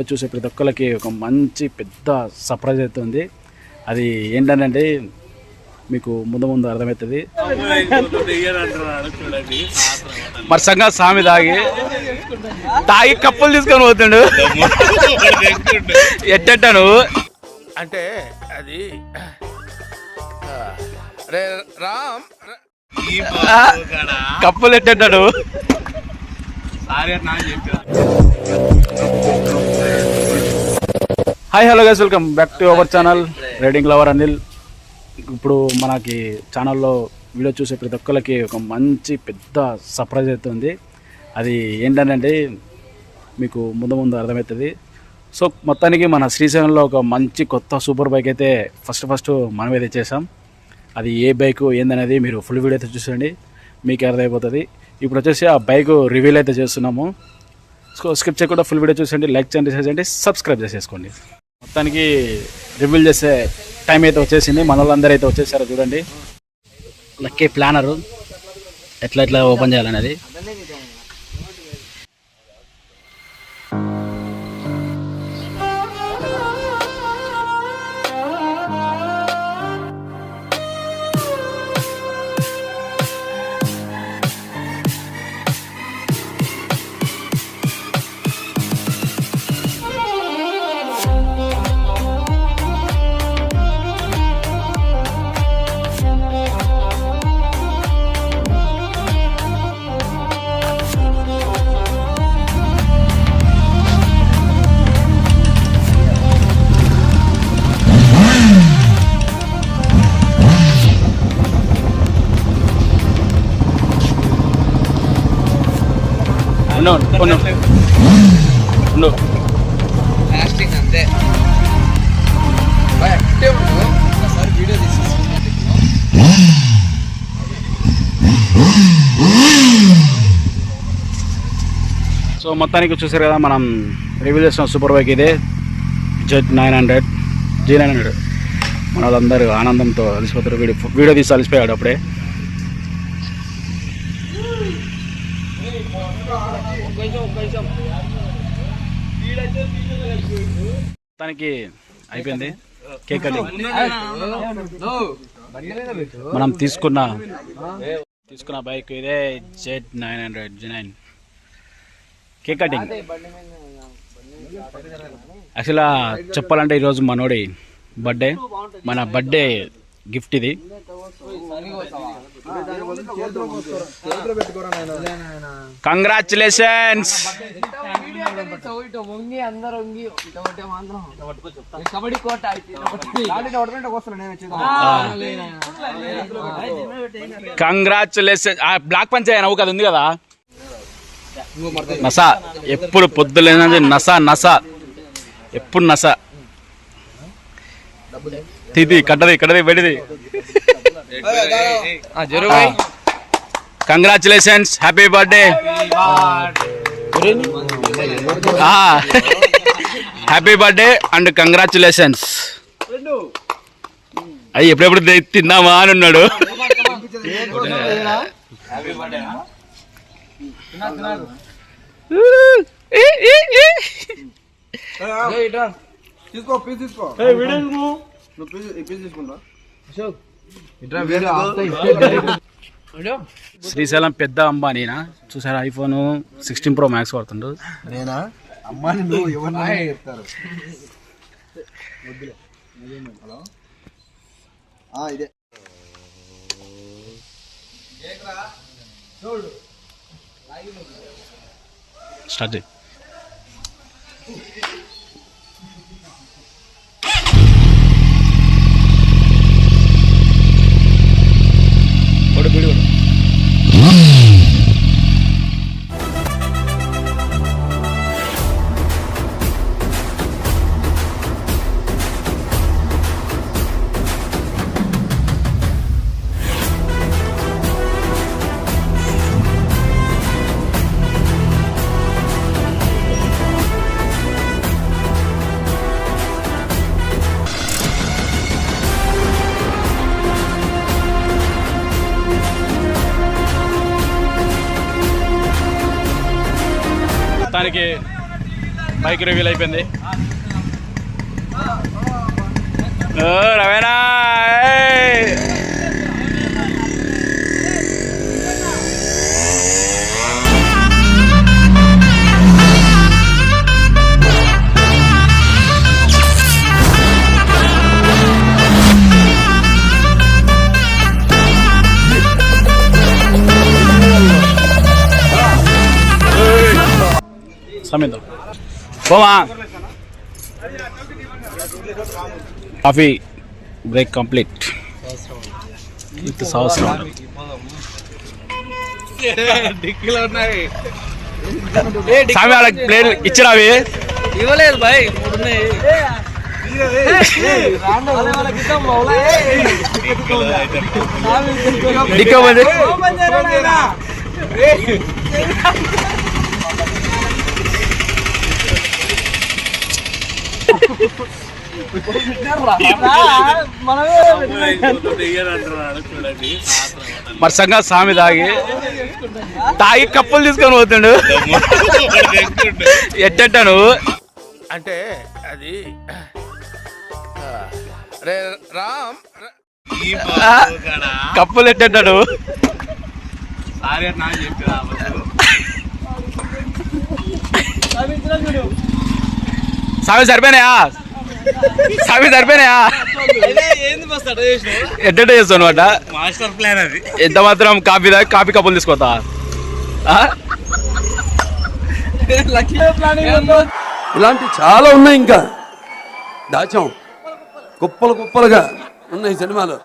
చూసే ప్రతి ఒక్కరికి ఒక మంచి పెద్ద సర్ప్రైజ్ అవుతుంది. అది ఏంటంటే మీకు ముందు అర్థమవుతుంది. మరి సంగా స్వామి తాగి కప్పులు తీసుకొని పోతుండు. ఎట్టా నువ్వు అంటే అది రామ్ కప్పులు ఎట్టాడు. Hi hello guys, welcome back to our channel riding lover Anil. ఇప్పుడు మనకి ఛానల్లో వీడియో చూసే ప్రతి ఒక్కరికి ఒక మంచి పెద్ద సర్ప్రైజ్ అవుతుంది. అది ఏంటంటే మీకు ముందు అర్థమవుతుంది. సో మొత్తానికి మన శ్రీశైలంలో ఒక మంచి కొత్త సూపర్ బైక్ అయితే ఫస్ట్ మనమే తెచ్చేసాం. అది ఏ బైక్ ఏందనేది మీరు ఫుల్ వీడియో అయితే చూసండి, మీకు అర్థమైపోతుంది. ఇప్పుడు వచ్చేసి ఆ బైక్ రివ్యూల్ అయితే చేస్తున్నాము. సో స్కిప్ చేయకుండా ఫుల్ వీడియో చూసండి, లైక్ చేయండి, షేర్ చేయండి, సబ్స్క్రైబ్ చేసేసుకోండి. మొత్తానికి రివ్యూల్ చేసే టైం అయితే వచ్చేసింది. మన వాళ్ళందరూ అయితే వచ్చేసారో చూడండి. లక్కీ ప్లానరు ఎట్లా ఓపెన్ చేయాలనేది. ప్లాస్టిక్ అంతే ఒకసారి వీడియో సో మొత్తానికి చూసారు కదా, మనం రివ్యూ చేసిన సూపర్ బైక్ ఇదే Z900 G900. మన వాళ్ళందరూ ఆనందంతో అలసిపోతారు. వీడియో తీసి అలసిపోయాడు అప్పుడే. మొత్తానికి అయిపోయింది కేక్ కటింగ్. మనం తీసుకున్న బైక్ ఇదే Z900 G9 కేక్ కటింగ్. యాక్చువల్గా చెప్పాలంటే ఈరోజు మనోడి బర్త్డే, మన బర్త్డే గిఫ్ట్ ఇది. కంగ్రాచులేషన్స్. కంగ్రాచులేషన్స్. బ్లాక్ పంచ్ నవ్వు కదా ఉంది కదా, నసా ఎప్పుడు పొద్దులేనది నసా ఎప్పుడు నసా తిది కట్టది బయటిది. Congratulations, happy birthday, happy birthday and congratulations. అయ్యి ఎప్పుడెప్పుడు తిందామా అని ఉన్నాడు. శ్రీశైలం పెద్ద అంబానీనా చూసారా, ఐఫోన్ 16 Pro Max వాడుతుండు. స్టార్ట్ చేయి. మొత్తానికి బైక్ రివీల్ అయిపోయింది. రవేనా సమేత పోవా. కాఫీ బ్రేక్ కంప్లీట్ విత్ సంవత్సరం. సామి వాళ్ళకి ప్లేట్ ఇచ్చినా అవి ఇవ్వలేదు బాయ్. డిక్కోమంది మరి సంగా సామి తాగి కప్పులు తీసుకొని పోతుండు. ఎట్టా నువ్వు అంటే అది రే రామ్ కప్పులు ఎట్టా నువ్వు సామి సరిపోయినాయా? సామి సరిపోయినాయా? ఎట్ట చేస్తావు అనమాట. మాస్టర్ ప్లాన్ అది. ఎంత మాత్రం కాఫీ కప్పులు తీసుకోతా. ఇలాంటి చాలా ఉన్నాయి, ఇంకా దాచాం కుప్పలు కుప్పలుగా ఉన్నాయి సినిమాలు.